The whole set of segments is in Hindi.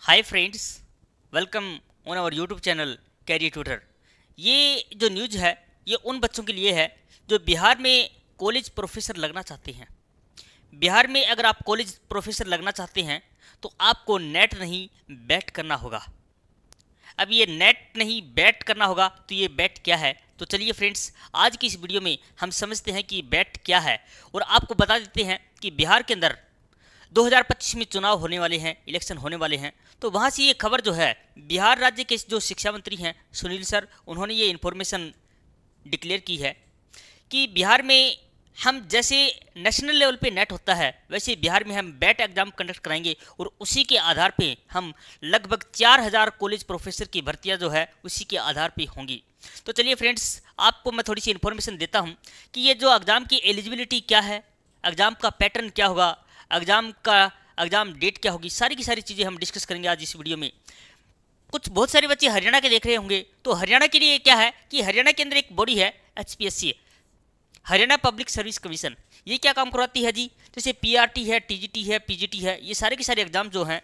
Hi friends, welcome on our YouTube channel career tutor. ये जो न्यूज़ है ये उन बच्चों के लिए है जो बिहार में कॉलेज प्रोफेसर लगना चाहते हैं। बिहार में अगर आप कॉलेज प्रोफेसर लगना चाहते हैं तो आपको नेट नहीं बैट करना होगा। अब ये नेट नहीं बैट करना होगा तो ये बैट क्या है? तो चलिए फ्रेंड्स, आज की इस वीडियो में हम समझते हैं कि बैट क्या है और आपको बता देते हैं कि बिहार के अंदर 2025 में चुनाव होने वाले हैं, इलेक्शन होने वाले हैं। तो वहाँ से ये खबर जो है, बिहार राज्य के जो शिक्षा मंत्री हैं सुनील सर, उन्होंने ये इन्फॉर्मेशन डिक्लेयर की है कि बिहार में हम जैसे नेशनल लेवल पे नेट होता है वैसे बिहार में हम बैट एग्जाम कंडक्ट कराएंगे और उसी के आधार पे हम लगभग 4000 कॉलेज प्रोफेसर की भर्तियां जो है उसी के आधार पे होंगी। तो चलिए फ्रेंड्स, आपको मैं थोड़ी सी इन्फॉर्मेशन देता हूं कि ये जो एग्ज़ाम की एलिजिबिलिटी क्या है, एग्ज़ाम का पैटर्न क्या होगा, एग्ज़ाम डेट क्या होगी, सारी की सारी चीज़ें हम डिस्कस करेंगे आज इस वीडियो में। बहुत सारे बच्चे हरियाणा के देख रहे होंगे, तो हरियाणा के लिए क्या है कि हरियाणा के अंदर एक बॉडी है HPSC, Haryana public service commission. ये क्या काम करवाती है जी? जैसे PRT है, TGT है, PGT है, ये सारे के सारे एग्जाम जो हैं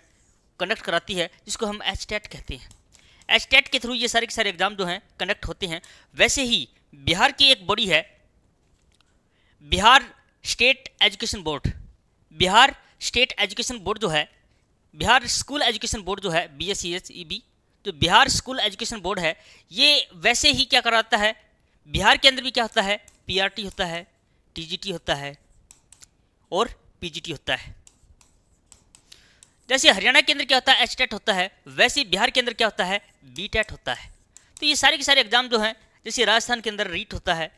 कंडक्ट कराती है, जिसको हम HTET कहते हैं। HTET के थ्रू ये सारे के सारे एग्जाम जो हैं कंडक्ट होते हैं। वैसे ही बिहार की एक बॉडी है Bihar state education board. Bihar state education board जो है, बिहार स्कूल एजुकेशन बोर्ड जो है, BSEB, जो बिहार स्कूल एजुकेशन बोर्ड है, ये वैसे ही क्या कराता है, बिहार के अंदर भी क्या होता है, PRT होता है, TGT होता है और PGT होता है। जैसे हरियाणा के अंदर क्या होता है, HTET होता है, वैसे बिहार के अंदर क्या होता है, BTET होता है। तो ये सारे के सारे एग्जाम जो हैं, जैसे राजस्थान के अंदर REET होता है,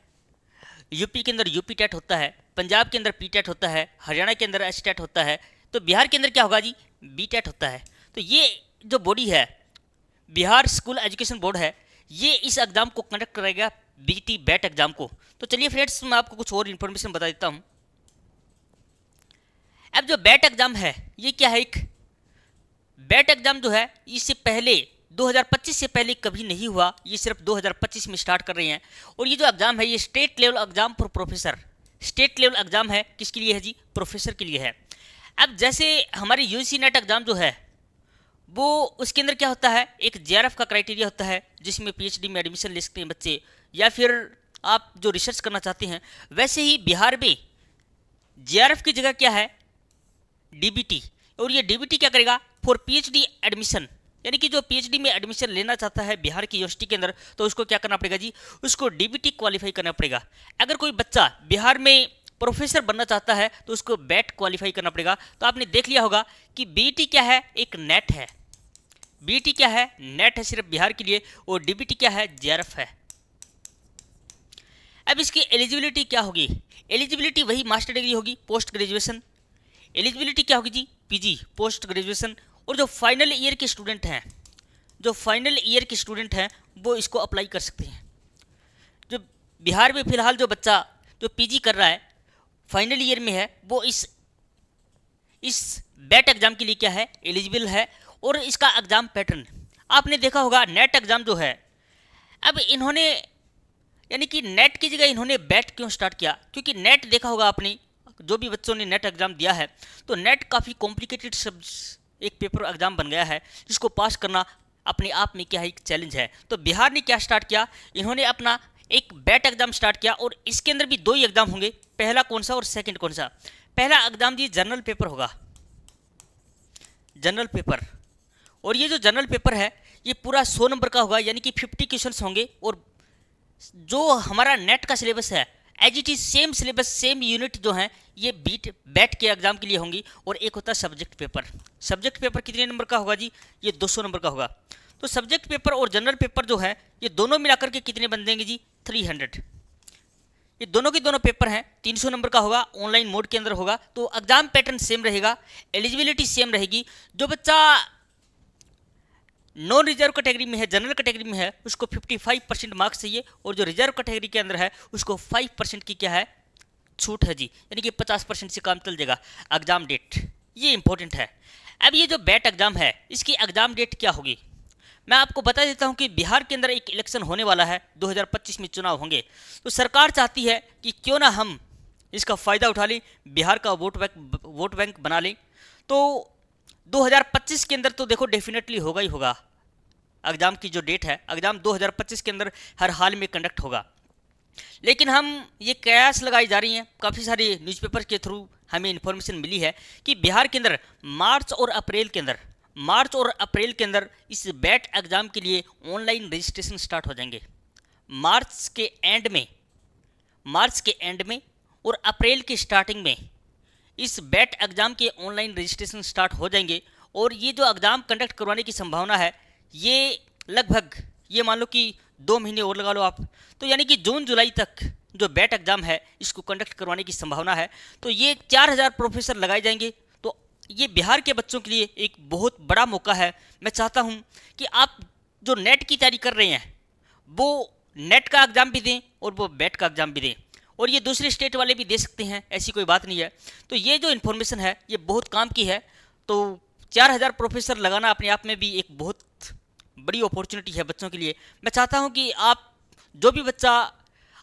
यूपी के अंदर UPTET होता है, पंजाब के अंदर PTET होता है, हरियाणा के अंदर HTET होता है, तो बिहार के अंदर क्या होगा जी, BTET होता है। तो ये जो बॉडी है बिहार स्कूल एजुकेशन बोर्ड है, ये इस एग्जाम को कंडक्ट करेगा, BT बैट एग्जाम को। तो चलिए फ्रेंड्स, मैं आपको कुछ और इन्फॉर्मेशन बता देता हूँ। अब जो बैट एग्जाम है ये क्या है, एक बैट एग्जाम जो है इससे पहले 2025 से पहले कभी नहीं हुआ, ये सिर्फ 2025 में स्टार्ट कर रहे हैं। और ये जो एग्जाम है ये state level exam for professor, state level exam है, किसके लिए है जी, प्रोफेसर के लिए है। अब जैसे हमारी UGC नेट एग्जाम जो है वो, उसके अंदर क्या होता है, एक JRF का क्राइटेरिया होता है जिसमें PhD में एडमिशन ले सकते हैं बच्चे, या फिर आप जो रिसर्च करना चाहते हैं। वैसे ही बिहार में JRF की जगह क्या है, DBT। और ये DBT क्या करेगा, फॉर PhD एडमिशन, यानी कि जो PhD में एडमिशन लेना चाहता है बिहार की यूनिवर्सिटी के अंदर, तो उसको क्या करना पड़ेगा जी, उसको DBT क्वालिफाई करना पड़ेगा। अगर कोई बच्चा बिहार में प्रोफेसर बनना चाहता है तो उसको बैट क्वालिफाई करना पड़ेगा। तो आपने देख लिया होगा कि BT क्या है, एक नेट है, BT क्या है, नेट है सिर्फ बिहार के लिए, और DBT क्या है, JRF है। अब इसकी एलिजिबिलिटी क्या होगी, एलिजिबिलिटी वही मास्टर डिग्री होगी, पोस्ट ग्रेजुएशन। एलिजिबिलिटी क्या होगी जी, PG, पोस्ट ग्रेजुएशन। और जो फाइनल ईयर के स्टूडेंट हैं, जो फाइनल ईयर के स्टूडेंट हैं वो इसको अप्लाई कर सकते हैं। जो बिहार में फिलहाल जो बच्चा जो PG कर रहा है, फाइनल ईयर में है, वो इस बैट एग्जाम के लिए क्या है, एलिजिबल है। और इसका एग्जाम पैटर्न आपने देखा होगा, नेट एग्जाम जो है, अब इन्होंने यानी कि नेट की जगह इन्होंने बैट क्यों स्टार्ट किया, क्योंकि नेट देखा होगा आपने, जो भी बच्चों ने नेट एग्जाम दिया है, तो नेट काफ़ी कॉम्प्लिकेटेड एक पेपर एग्जाम बन गया है, जिसको पास करना अपने आप में क्या है, एक चैलेंज है। तो बिहार ने क्या स्टार्ट किया, इन्होंने अपना एक बैट एग्जाम स्टार्ट किया, और इसके अंदर भी 2 ही एग्जाम होंगे, पहला कौन सा और सेकंड कौन सा। पहला एग्जाम जी जनरल पेपर होगा, जनरल पेपर। और ये जो जनरल पेपर है ये पूरा 100 नंबर का होगा, यानी कि 50 क्वेश्चंस होंगे। और जो हमारा नेट का सिलेबस है as it is same syllabus, same unit जो है ये बैट के एग्जाम के लिए होंगी। और एक होता है सब्जेक्ट पेपर। सब्जेक्ट पेपर कितने नंबर का होगा जी, ये 200 नंबर का होगा। तो सब्जेक्ट पेपर और जनरल पेपर जो है ये दोनों मिलाकर के कितने बन देंगे जी, 300। ये दोनों के दोनों पेपर हैं, 300 नंबर का होगा, ऑनलाइन मोड के अंदर होगा। तो एग्जाम पैटर्न सेम रहेगा, एलिजिबिलिटी सेम रहेगी। जो बच्चा नॉन रिजर्व कैटेगरी में है, जनरल कैटेगरी में है, उसको 55% मार्क्स चाहिए, और जो रिजर्व कैटेगरी के अंदर है उसको 5% की क्या है, छूट है जी, यानी कि 50% से काम चल जाएगा। एग्जाम डेट ये इंपॉर्टेंट है। अब ये जो बैट एग्जाम है इसकी एग्जाम डेट क्या होगी, मैं आपको बता देता हूं कि बिहार के अंदर एक इलेक्शन होने वाला है, 2025 में चुनाव होंगे। तो सरकार चाहती है कि क्यों ना हम इसका फ़ायदा उठा लें, बिहार का वोट बैंक बना लें। तो 2025 के अंदर तो देखो डेफिनेटली होगा ही होगा। एग्ज़ाम की जो डेट है, एग्ज़ाम 2025 के अंदर हर हाल में कंडक्ट होगा। लेकिन हम ये कयास लगाई जा रही हैं, काफ़ी सारे न्यूज़पेपर के थ्रू हमें इन्फॉर्मेशन मिली है कि बिहार के अंदर मार्च और अप्रैल के अंदर इस बैट एग्ज़ाम के लिए ऑनलाइन रजिस्ट्रेशन स्टार्ट हो जाएंगे। मार्च के एंड में और अप्रैल के स्टार्टिंग में इस बैट एग्ज़ाम के ऑनलाइन रजिस्ट्रेशन स्टार्ट हो जाएंगे। और ये जो एग्ज़ाम कंडक्ट करवाने की संभावना है, ये लगभग, ये मान लो कि 2 महीने और लगा लो आप, तो यानी कि जून जुलाई तक जो बैट एग्ज़ाम है इसको कंडक्ट करवाने की संभावना है। तो ये 4000 प्रोफेसर लगाए जाएंगे। तो ये बिहार के बच्चों के लिए एक बहुत बड़ा मौका है। मैं चाहता हूँ कि आप जो नेट की तैयारी कर रहे हैं वो नेट का एग्ज़ाम भी दें और वो बैट का एग्ज़ाम भी दें, और ये दूसरे स्टेट वाले भी दे सकते हैं, ऐसी कोई बात नहीं है। तो ये जो इन्फॉर्मेशन है ये बहुत काम की है। तो 4000 प्रोफेसर लगाना अपने आप में भी एक बहुत बड़ी अपॉर्चुनिटी है बच्चों के लिए। मैं चाहता हूं कि आप, जो भी बच्चा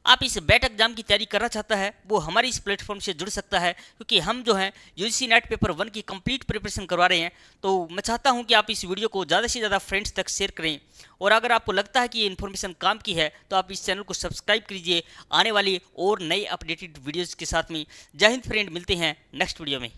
आप इस बैट एग्ज़ाम की तैयारी करना चाहता है वो हमारे इस प्लेटफॉर्म से जुड़ सकता है, क्योंकि हम जो हैं यूजीसी नेट पेपर 1 की कंप्लीट प्रिपरेशन करवा रहे हैं। तो मैं चाहता हूं कि आप इस वीडियो को ज़्यादा से ज़्यादा फ्रेंड्स तक शेयर करें, और अगर आपको लगता है कि ये इन्फॉर्मेशन काम की है तो आप इस चैनल को सब्सक्राइब कीजिए आने वाली और नई अपडेटेड वीडियोज़ के साथ में। जय हिंद फ्रेंड, मिलते हैं नेक्स्ट वीडियो में।